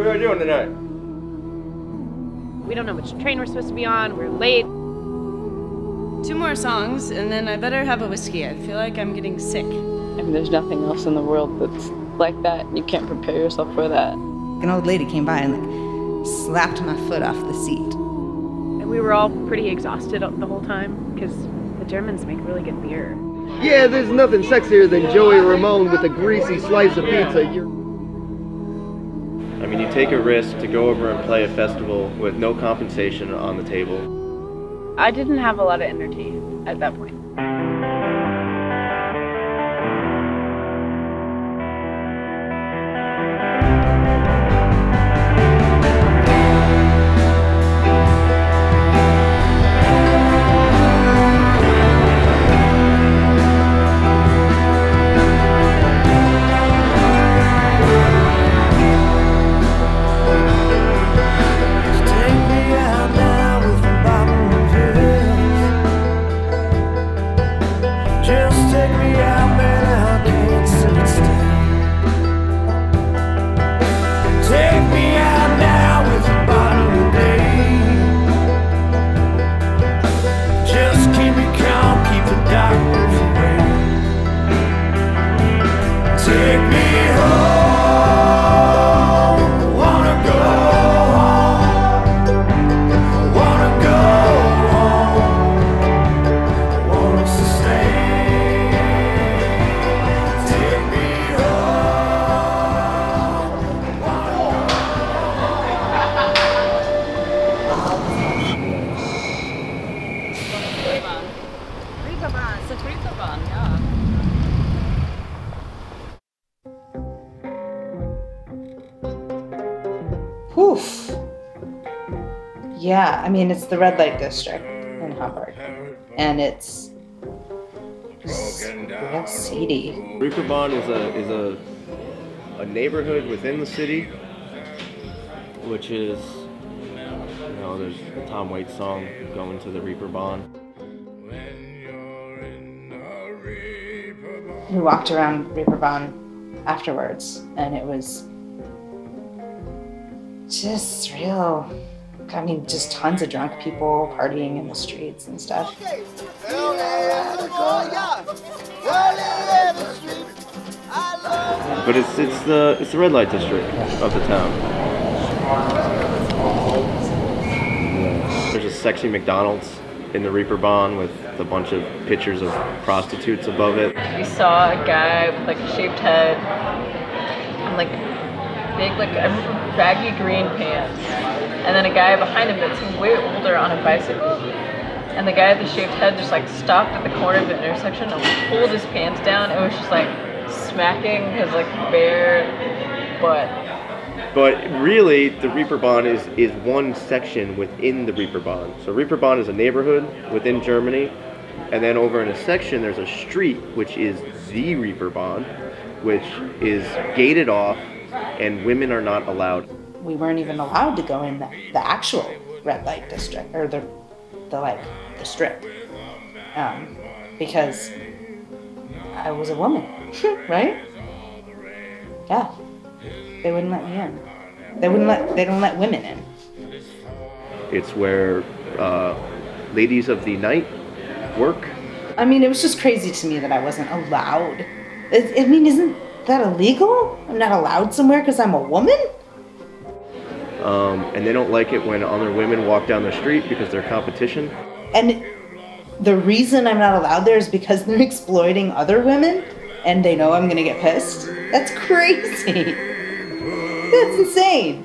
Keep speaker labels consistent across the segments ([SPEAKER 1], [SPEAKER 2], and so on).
[SPEAKER 1] are we doing tonight?
[SPEAKER 2] We don't know which train we're supposed to be on. We're late.
[SPEAKER 3] 2 more songs, and then I better have a whiskey. I feel like I'm getting sick.
[SPEAKER 4] I mean, there's nothing else in the world that's like that. You can't prepare yourself for that.
[SPEAKER 5] An old lady came by and like slapped my foot off the seat.
[SPEAKER 2] And we were all pretty exhausted the whole time because the Germans make really good beer.
[SPEAKER 1] Yeah, there's nothing sexier than Joey Ramone with a greasy slice of pizza.
[SPEAKER 6] I mean, you take a risk to go over and play a festival with no compensation on the table.
[SPEAKER 2] I didn't have a lot of energy at that point.
[SPEAKER 5] Oof. Yeah, I mean, it's the red light district in Hamburg, and it's real seedy.
[SPEAKER 6] Reeperbahn is a neighborhood within the city, which is, you know, there's the Tom Waits song, Going to the Reeperbahn.
[SPEAKER 5] We walked around Reeperbahn afterwards, and it was just real, I mean, just tons of drunk people partying in the streets and stuff.
[SPEAKER 6] But it's the red light district of the town. There's a sexy McDonald's in the Reeperbahn with a bunch of pictures of prostitutes above it.
[SPEAKER 4] We saw a guy with like a shaved head and like big, like I remember baggy green pants, and then a guy behind him that seemed way older on a bicycle. And the guy with the shaved head just like stopped at the corner of the intersection and pulled his pants down and was just like smacking his like bare butt.
[SPEAKER 6] But really, the Reeperbahn is one section within the Reeperbahn. So Reeperbahn is a neighborhood within Germany, and then over in a section there's a street which is the Reeperbahn, which is gated off, and women are not allowed.
[SPEAKER 5] We weren't even allowed to go in the actual red light district, or the strip, because I was a woman, right? Yeah, they wouldn't let me in. They don't let women in.
[SPEAKER 6] It's where ladies of the night work.
[SPEAKER 5] I mean, it was just crazy to me that I wasn't allowed. I mean, isn't that illegal? I'm not allowed somewhere because I'm a woman?
[SPEAKER 6] And they don't like it when other women walk down the street because they're competition.
[SPEAKER 5] And the reason I'm not allowed there is because they're exploiting other women and they know I'm gonna get pissed? That's crazy. That's insane.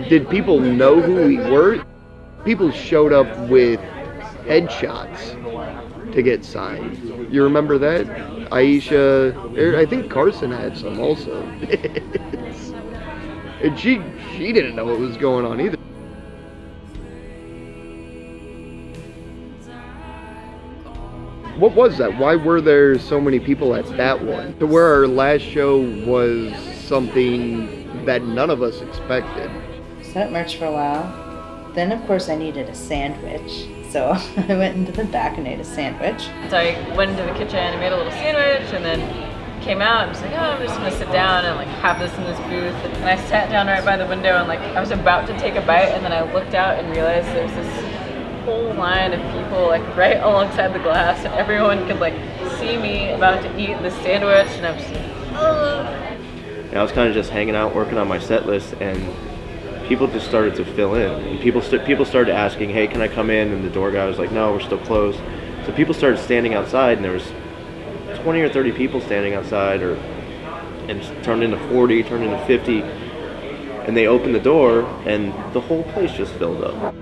[SPEAKER 1] Did people know who we were? People showed up with headshots to get signed. You remember that? Aisha, I think Carson had some also. And she didn't know what was going on either. What was that? Why were there so many people at that one? To where our last show was something that none of us expected.
[SPEAKER 5] Set up merch for a while. Then, of course, I needed a sandwich. So I went into the back and ate a sandwich.
[SPEAKER 4] So I went into the kitchen and made a little sandwich and then came out and was like, oh, I'm just gonna sit down and like have this in this booth. And I sat down right by the window and like I was about to take a bite and then I looked out and realized there's this whole line of people like right alongside the glass and everyone could like see me about to eat the sandwich and I was like, ugh.
[SPEAKER 6] And I was kind of just hanging out, working on my set list, and people just started to fill in. And people started asking, hey, can I come in? And the door guy was like, no, we're still closed. So people started standing outside, and there was 20 or 30 people standing outside, and it turned into 40, turned into 50. And they opened the door, and the whole place just filled up.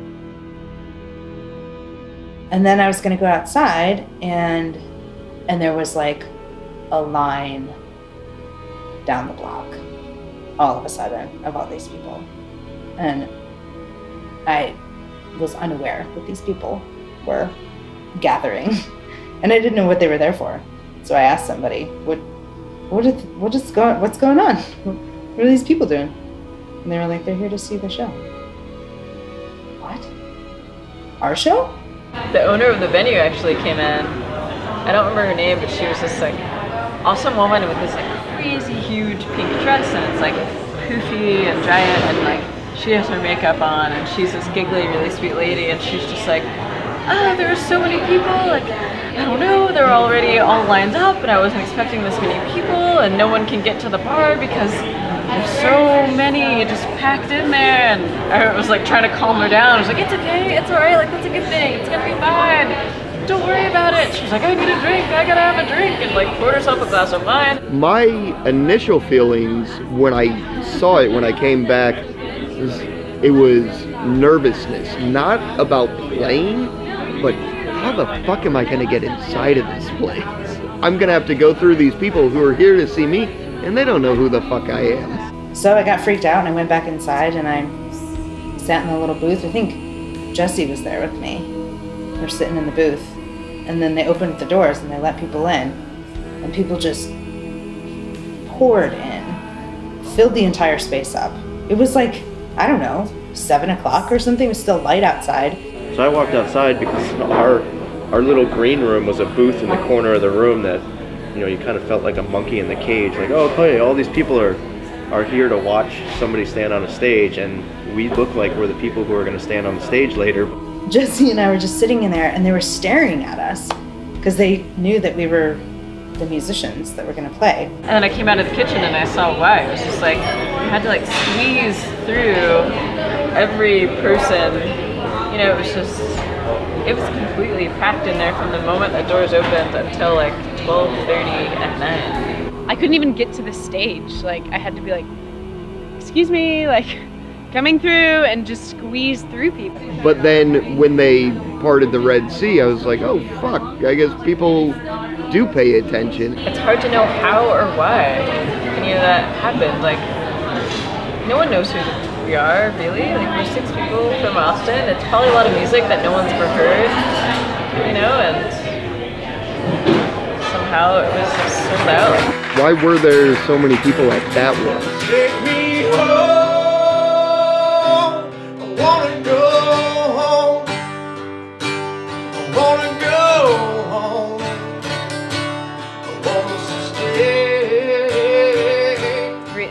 [SPEAKER 5] And then I was going to go outside, and there was like a line down the block all of a sudden of all these people. And I was unaware that these people were gathering and I didn't know what they were there for. So I asked somebody, what's going on? What are these people doing? And they were like, they're here to see the show. What? Our show?
[SPEAKER 4] The owner of the venue actually came in. I don't remember her name, but she was this like awesome woman with this like crazy huge pink dress, and it's like poofy and giant, and like she has her makeup on, and she's this giggly, really sweet lady, and she's just like, oh, there are so many people, like, I don't know, they're already all lined up, and I wasn't expecting this many people, and no one can get to the bar because there's so many just packed in there, and I was like trying to calm her down. I was like, it's okay, it's alright, like that's a good thing, it's gonna be fine. Don't worry about it. She was like, I need a drink, I gotta have a drink, and like poured herself a glass of wine.
[SPEAKER 1] My initial feelings when I saw it, when I came back, it was nervousness. Not about playing, but how the fuck am I gonna get inside of this place? I'm gonna have to go through these people who are here to see me, and they don't know who the fuck I am.
[SPEAKER 5] So I got freaked out and I went back inside and I sat in the little booth. I think Jesse was there with me. We're sitting in the booth. And then they opened the doors and they let people in. And people just poured in, filled the entire space up. It was like, I don't know, 7 o'clock or something. It was still light outside.
[SPEAKER 6] So I walked outside because our little green room was a booth in the corner of the room that, you know, you kind of felt like a monkey in the cage. Like, oh, okay, all these people are here to watch somebody stand on a stage, and we look like we're the people who are going to stand on the stage later.
[SPEAKER 5] Jesse and I were just sitting in there and they were staring at us because they knew that we were the musicians that were going to play.
[SPEAKER 4] And then I came out of the kitchen and I saw why. It was just like, you had to like squeeze through every person. You know, it was completely packed in there from the moment the doors opened until like 12:30 at night.
[SPEAKER 2] I couldn't even get to the stage. Like, I had to be like, excuse me, like, coming through and just squeeze through people.
[SPEAKER 1] But then when they parted the Red Sea, I was like, oh fuck, I guess people do pay attention.
[SPEAKER 4] It's hard to know how or why any of that happened. Like, no one knows who we are, really. Like, we're 6 people from Austin. It's probably a lot of music that no one's ever heard, you know, and somehow it was just sold out.
[SPEAKER 1] Why were there so many people at that one?
[SPEAKER 7] Take me home. I wanna go home. I wanna go home. I want to stay.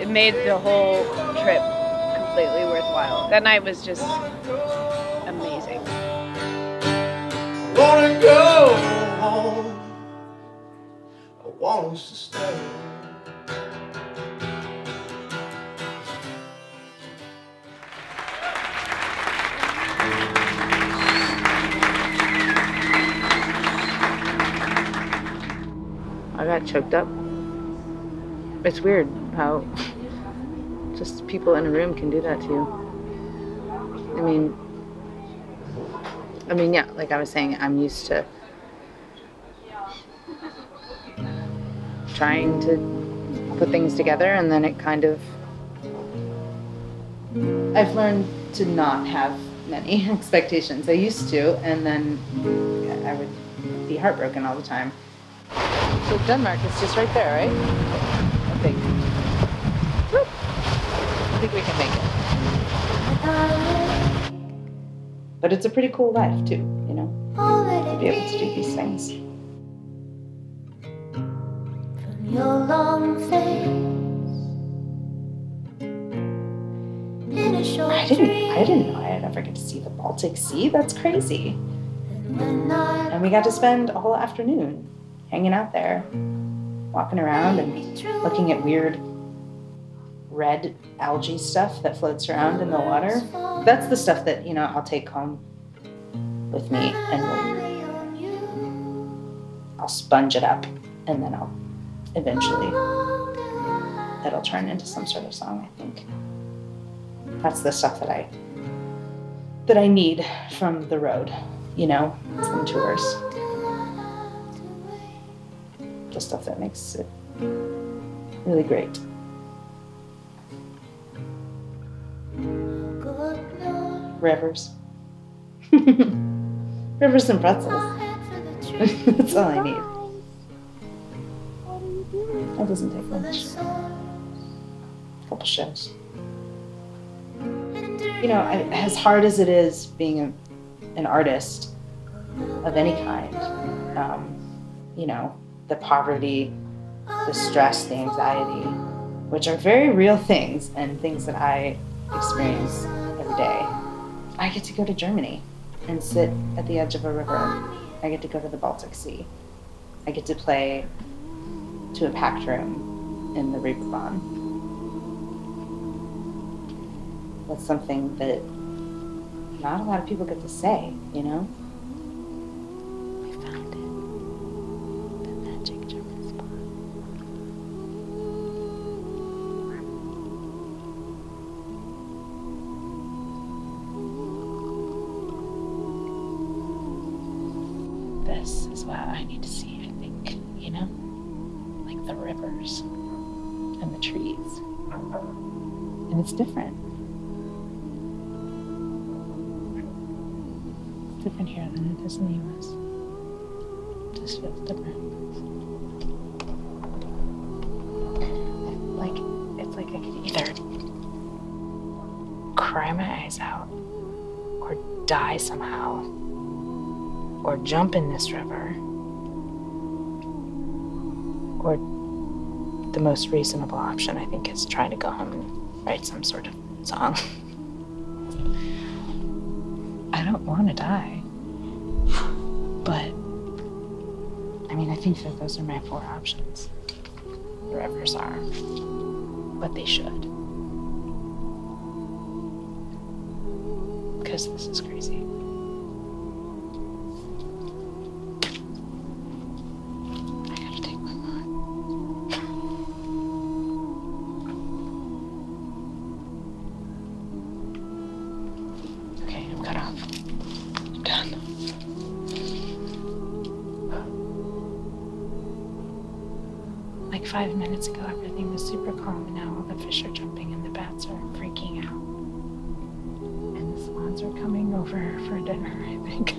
[SPEAKER 2] It made the whole trip completely worthwhile. That night was just amazing.
[SPEAKER 7] I wanna go home. I want us to stay.
[SPEAKER 5] I got choked up. It's weird how just people in a room can do that to you. I mean, yeah, like I was saying, I'm used to trying to put things together, and then it kind of, I've learned to not have many expectations. I used to, and then I would be heartbroken all the time. So Denmark is just right there, right? I think. Whoop. I think we can make it. But it's a pretty cool life too, you know, to be able to do these things.
[SPEAKER 8] From your long face in a short
[SPEAKER 5] I didn't know I'd ever get to see the Baltic Sea. That's crazy. And we got to spend a whole afternoon hanging out there, walking around and looking at weird red algae stuff that floats around in the water. That's the stuff that, you know, I'll take home with me and I'll sponge it up and then I'll eventually, it'll turn into some sort of song, I think. That's the stuff that I need from the road, you know, from tours. The stuff that makes it really great. Rivers. Rivers and pretzels. That's all I need. That doesn't take much. A couple shows. You know, as hard as it is being an artist of any kind, you know, the poverty, the stress, the anxiety, which are very real things and things that I experience every day. I get to go to Germany and sit at the edge of a river. I get to go to the Baltic Sea. I get to play to a packed room in the Reeperbahn. That's something that not a lot of people get to say, you know?
[SPEAKER 8] We found it. The magic German spot.
[SPEAKER 5] This is what I need to see, I think, you know? Like the rivers and the trees. And it's different. It's different here than it is in the US. It just feels different. It's like I could either cry my eyes out or die somehow. Or jump in this river, or the most reasonable option, I think, is trying to go home and write some sort of song. I don't want to die, but I mean, I think that those are my four options. The rivers are what they should, because this is crazy. Like 5 minutes ago, everything was super calm, and now all the fish are jumping and the bats are freaking out. And the swans are coming over for dinner, I think.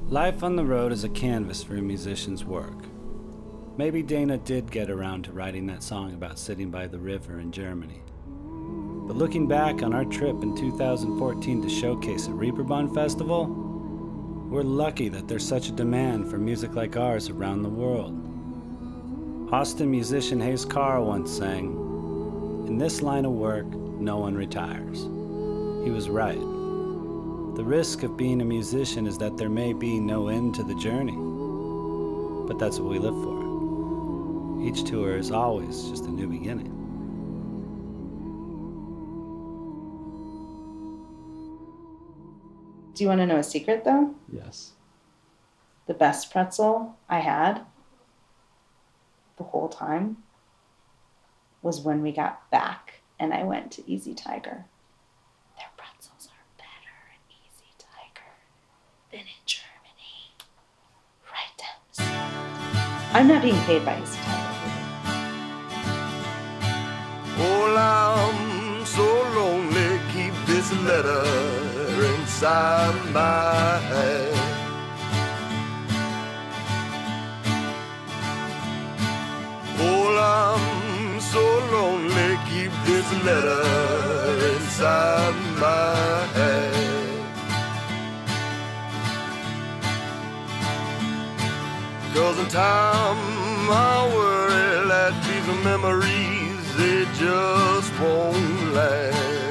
[SPEAKER 9] Life on the road is a canvas for a musician's work. Maybe Dana did get around to writing that song about sitting by the river in Germany. But looking back on our trip in 2014 to showcase at Reeperbahn Festival, we're lucky that there's such a demand for music like ours around the world. Austin musician Hayes Carr once sang, "In this line of work, no one retires." He was right. The risk of being a musician is that there may be no end to the journey. But that's what we live for. Each tour is always just a new beginning.
[SPEAKER 5] Do you want to know a secret, though?
[SPEAKER 9] Yes.
[SPEAKER 5] The best pretzel I had the whole time was when we got back and I went to Easy Tiger. Their pretzels are better at Easy Tiger than in Germany. Right down the street. I'm not being paid by Easy Tiger.
[SPEAKER 7] Oh, I'm so lonely, letter inside my hand. Oh, I'm so lonely, keep this letter inside my hand. 'Cause in time I worry that these memories, they just won't last.